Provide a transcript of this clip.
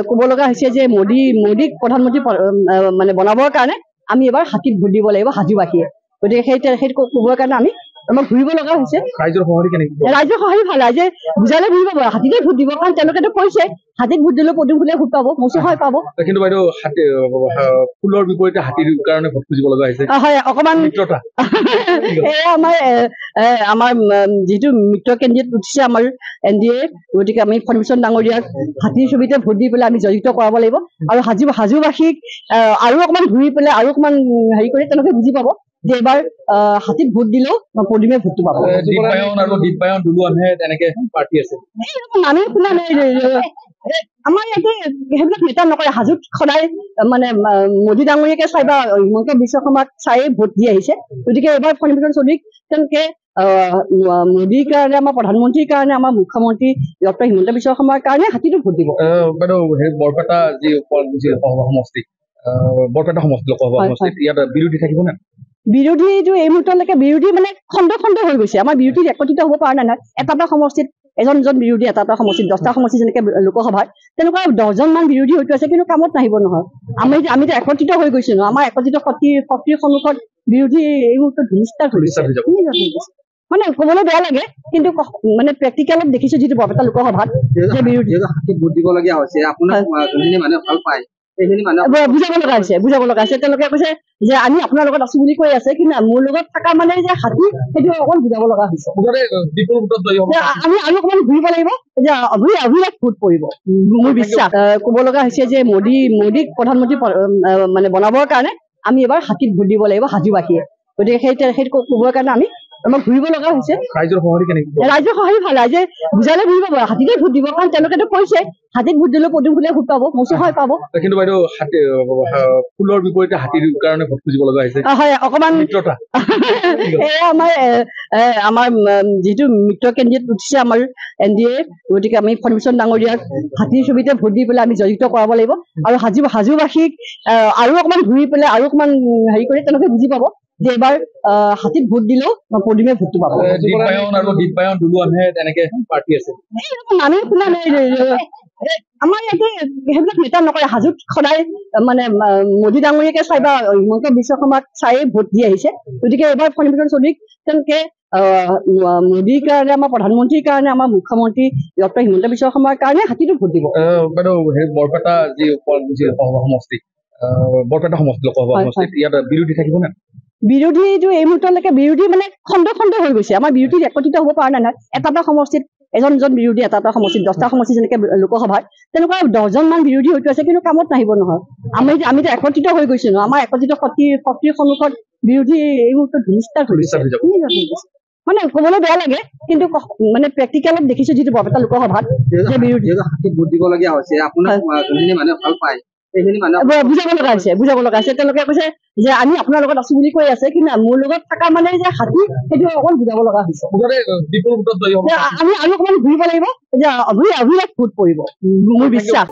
ক'ব লগা হৈছে যে মোদীক প্ৰধানমন্ত্ৰী মানে বনাবৰ কাৰণে আমি এবাৰ হাতীত ভোট দিব লাগিব হাজোবাসীয়ে। গতিকে সেইটো ক'বৰ কাৰণে আমাক ঘূৰিব লগা হৈছে। ৰাইজৰ সঁহাৰি ভাল, ৰাইজে বুজালে ঘূৰিব পাৰে, হাতীতে ভোট দিব, কাৰণ তেওঁলোকেতো কৈছে হাতীত ভোট দিলেও পদুম ফুলে ভোট পাব, মৌচুমী সহায় পাব। কিন্তু বাইদেউ ফুলৰ বিপৰীতে হাতীৰ কাৰণে ভোট খুজিব লগা হৈছে। হয়, অকণমান আমাৰ যিটো মিত্ৰ কেন্দ্ৰীয়ত উঠিছে আমাৰ NDA, গতিকে আমি ফণীভূষণ ডাঙৰীয়াক হাতীৰ ছবিতে ভোট দি পেলাই আমি জড়িত কৰাব লাগিব। আৰু হাজোবাসীক আৰু অকণমান ঘূৰি পেলাই আৰু অকণমান হেৰি কৰি তেওঁলোকে বুজি পাব যে এবাৰ হাতীত ভোট দিলেও পদুমে ভোটটো পাব। দীপায়ন দুলুৱানহে তেনেকে পাৰ্টি আছে। আমি শুনা নাই, আমাৰ ইয়াতে সেইবিলাক মেটাৰ নকৰে। হাজোত সদায় মানে মোদী ডাঙৰীয়াকে চাই বা হিমন্ত বিশ্ব শৰ্মাক চায়ে ভোট দি আহিছে। গতিকে এইবাৰ ফণীভূষণ চৌধুৰীক তেওঁলোকে মোদীৰ কাৰণে, আমাৰ প্ৰধানমন্ত্ৰীৰ কাৰণে, আমাৰ মুখ্যমন্ত্ৰী ডক্টৰ হিমন্ত বিশ্ব শৰ্মাৰ কাৰণে হাতীটো ভোট দিব। বাইদেউ বৰপেটা যি সমষ্টি, বৰপেটা সমষ্টি লোকসভা সমষ্টিত ইয়াত বিৰোধী থাকিব নে? বিৰোধীটো এই মুহূৰ্তলৈকে বিৰোধী মানে খণ্ড হৈ গৈছে। আমাৰ বিৰোধী একত্ৰিত হ'ব পৰা নাই। এটা সমষ্টিত এজন বিৰোধী, এটা সমষ্টিত 10টা সমষ্টি, যেনেকে লোকসভাত তেনেকুৱা 10জন মান বিৰোধী হয়তো আছে, কিন্তু কামত নাহিব নহয়। আমিতো একত্ৰিত হৈ গৈছো ন। আমাৰ একত্ৰিত শক্তিৰ সন্মুখত বিৰোধী এই মুহূৰ্তত মানে ক'বলৈ বেয়া লাগে, কিন্তু মানে প্ৰেক্টিকেলত দেখিছো যিটো বৰপেটা লোকসভাত যে বিৰোধী ভোট দিবলগীয়া হৈছে, আপোনাক যোনখিনি মানুহে ভাল পায় বুজাব লগা হৈছে। তেওঁলোকে কৈছে যে আমি আপোনাৰ লগত আছো বুলি কৈ আছে, কিন্তু মোৰ লগত থকা মানে যে হাতী, সেইটো অকণ বুজাব লগা হৈছে। আমি আৰু অকণমান ঘূৰিব লাগিব যে অভিলেখ ভোট পৰিব, মোৰ বিশ্বাস। ক'ব লগা হৈছে যে মোদীক প্ৰধানমন্ত্ৰী মানে বনাবৰ কাৰণে আমি এবাৰ হাতীত ভোট দিব লাগিব হাজোবাসীয়ে। গতিকে সেইটো ক'বৰ কাৰণে আমাক ঘূৰিব লগা হৈছে। ৰাইজৰ সঁহাৰি ভাল, ৰাইজে বুজালে ঘূৰিব পাৰে, হাতীতে ভোট দিব, কাৰণ তেওঁলোকেতো কৈছে হাতীত ভোট দিলেও পদুম ফুলে ভোট পাব, মৌচুমী সহায় পাব। কিন্তু বাইদেউ ফুলৰ বিপৰীতে হাতীৰ কাৰণে ভোট খুজিব লগা হৈছে। হয়, অকণমান আমাৰ যিটো মিত্ৰ কেন্দ্ৰীয়ত উঠিছে আমাৰ NDA, গতিকে আমি ফণীভূষণ ডাঙৰীয়াক হাতীৰ ছবিতে ভোট দি পেলাই আমি জড়িত কৰাব লাগিব। আৰু হাজোবাসীক আৰু অকণমান ঘূৰি পেলাই আৰু অকণমান হেৰি কৰি তেওঁলোকে বুজি পাব যে এবাৰ হাতীত ভোট দিলেও পদুমে ভোটটো পাব। দীপায়ন দুলুৱানহে তেনেকে পাৰ্টি আছে। আমি শুনা নাই, আমাৰ ইয়াতে সেইবিলাক মেটাৰ নকৰে। হাজোত সদায় মানে মোদী ডাঙৰীয়াকে চাই বা হিমন্ত বিশ্ব শৰ্মাক চায়ে ভোট দি আহিছে। গতিকে এইবাৰ ফণীভূষণ চৌধুৰীক তেওঁলোকে মোদীৰ কাৰণে, আমাৰ প্ৰধানমন্ত্ৰীৰ কাৰণে, আমাৰ মুখ্যমন্ত্ৰী ডক্টৰ হিমন্ত বিশ্ব শৰ্মাৰ কাৰণে হাতীটো ভোট দিব। বাইদেউ বৰপেটা যি সমষ্টি, বৰপেটা সমষ্টি লোকসভা সমষ্টিত ইয়াত বিৰোধী থাকিব নে? বিৰোধীটো এই মুহূৰ্তলৈকে বিৰোধী মানে খণ্ড হৈ গৈছে। আমাৰ বিৰোধী একত্ৰিত হ'ব পৰা নাই। এটা সমষ্টিত এজন বিৰোধী, এটা সমষ্টিত 10টা সমষ্টি, যেনেকে লোকসভাত তেনেকুৱা 10জন মান বিৰোধী হয়তো আছে, কিন্তু কামত নাহিব নহয়। আমিতো একত্ৰিত হৈ গৈছো ন। আমাৰ একত্ৰিত শক্তিৰ সন্মুখত বিৰোধী এই মুহূৰ্তত মানে ক'বলৈ বেয়া লাগে, কিন্তু মানে প্ৰেক্টিকেলত দেখিছো যিটো বৰপেটা লোকসভাত যে বিৰোধী ভোট দিবলগীয়া হৈছে, আপোনাক যোনখিনি মানুহে ভাল পায় বুজাব লগা হৈছে। তেওঁলোকে কৈছে যে আমি আপোনাৰ লগত আছো বুলি কৈ আছে, কিন্তু মোৰ লগত থকা মানে যে হাতী, সেইটো অকণ বুজাব লগা হৈছে। আমি আৰু অকণমান ঘূৰিব লাগিব যে অভিলেখ ভোট পৰিব, মোৰ বিশ্বাস।